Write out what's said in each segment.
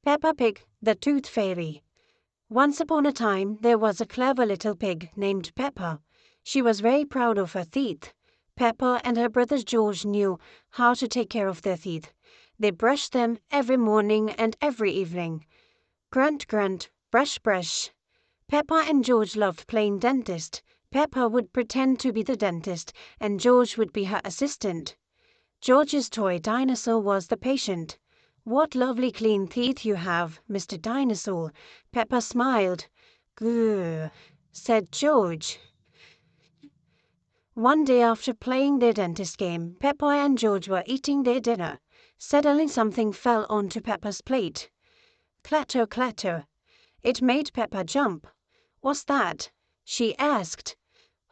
Peppa Pig, the Tooth Fairy. Once upon a time, there was a clever little pig named Peppa. She was very proud of her teeth. Peppa and her brother George knew how to take care of their teeth. They brushed them every morning and every evening. Grunt, grunt, brush, brush. Peppa and George loved playing dentist. Peppa would pretend to be the dentist, and George would be her assistant. George's toy dinosaur was the patient. "What lovely clean teeth you have, Mr. Dinosaur." Peppa smiled. "Grrr," said George. One day after playing their dentist game, Peppa and George were eating their dinner. Suddenly something fell onto Peppa's plate. Clatter, clatter. It made Peppa jump. "What's that?" she asked.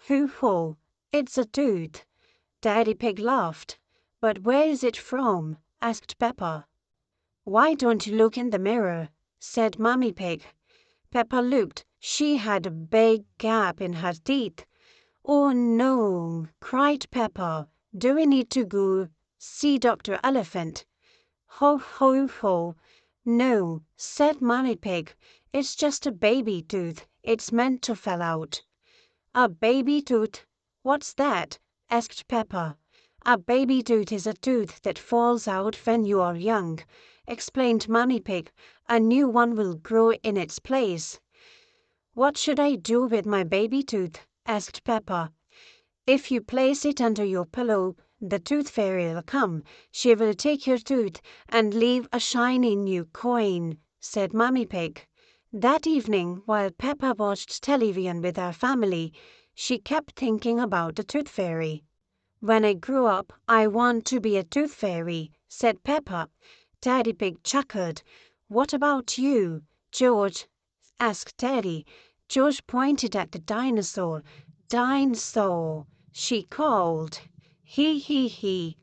"Hoo-hoo, it's a tooth." Daddy Pig laughed. "But where is it from?" asked Peppa. "Why don't you look in the mirror?" said Mummy Pig. Peppa looked. She had a big gap in her teeth. "Oh no," cried Peppa. "Do we need to go see Dr. Elephant?" "Ho, ho, ho. No," said Mummy Pig. "It's just a baby tooth. It's meant to fall out." "A baby tooth? What's that?" asked Peppa. "A baby tooth is a tooth that falls out when you are young," explained Mummy Pig. "A new one will grow in its place." "What should I do with my baby tooth?" asked Peppa. "If you place it under your pillow, the Tooth Fairy will come. She will take your tooth and leave a shiny new coin," said Mummy Pig. That evening, while Peppa watched television with her family, she kept thinking about the Tooth Fairy. "When I grow up, I want to be a Tooth Fairy," said Peppa. Daddy Pig chuckled. "What about you, George?" asked Daddy. George pointed at the dinosaur. "Dinosaur," she called. "Hee hee hee."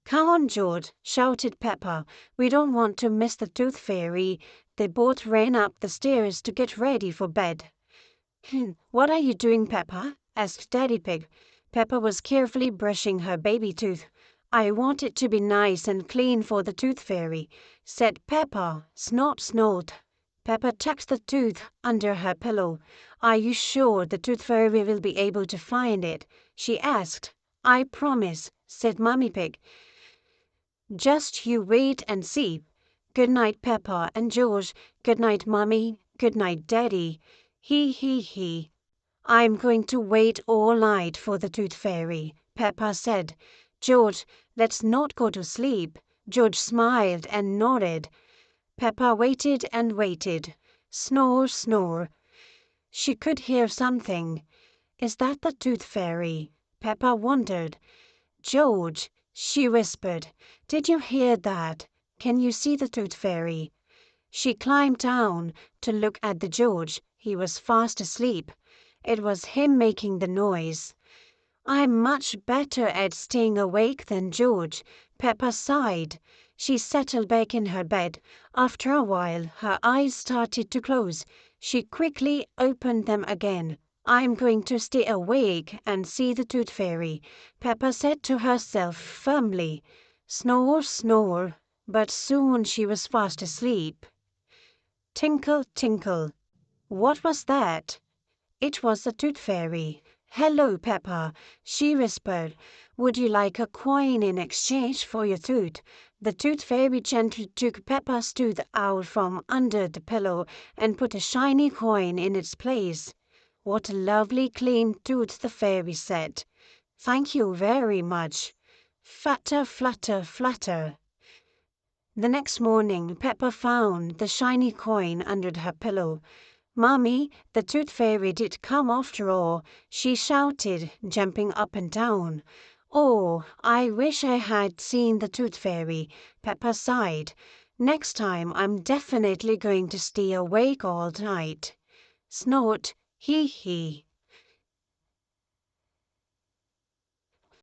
"Come on, George," shouted Peppa. "We don't want to miss the Tooth Fairy." They both ran up the stairs to get ready for bed. "What are you doing, Peppa?" asked Daddy Pig. Peppa was carefully brushing her baby tooth. "I want it to be nice and clean for the Tooth Fairy," said Peppa. Snort, snort. Peppa tucked the tooth under her pillow. "Are you sure the Tooth Fairy will be able to find it?" she asked. "I promise," said Mummy Pig. "Just you wait and see. Good night, Peppa and George. Good night, Mummy. Good night, Daddy. Hee hee hee." "I'm going to wait all night for the Tooth Fairy," Peppa said. "George, let's not go to sleep." George smiled and nodded. Peppa waited and waited. Snore, snore. She could hear something. "Is that the Tooth Fairy?" Peppa wondered. "George," she whispered, "did you hear that? Can you see the Tooth Fairy?" She climbed down to look at the George. He was fast asleep. It was him making the noise. "I'm much better at staying awake than George," Peppa sighed. She settled back in her bed. After a while, her eyes started to close. She quickly opened them again. "I'm going to stay awake and see the Tooth Fairy," Peppa said to herself firmly. Snore, snore. But soon she was fast asleep. Tinkle, tinkle. What was that? It was the Tooth Fairy. "Hello, Peppa," she whispered. "Would you like a coin in exchange for your tooth?" The Tooth Fairy gently took Peppa's tooth out from under the pillow and put a shiny coin in its place. "What a lovely clean tooth," the fairy said. "Thank you very much." Flutter, flutter, flutter. The next morning, Peppa found the shiny coin under her pillow. "Mommy, the Tooth Fairy did come after all," she shouted, jumping up and down. "Oh, I wish I had seen the Tooth Fairy," Peppa sighed. "Next time I'm definitely going to stay awake all night." Snort, hee hee.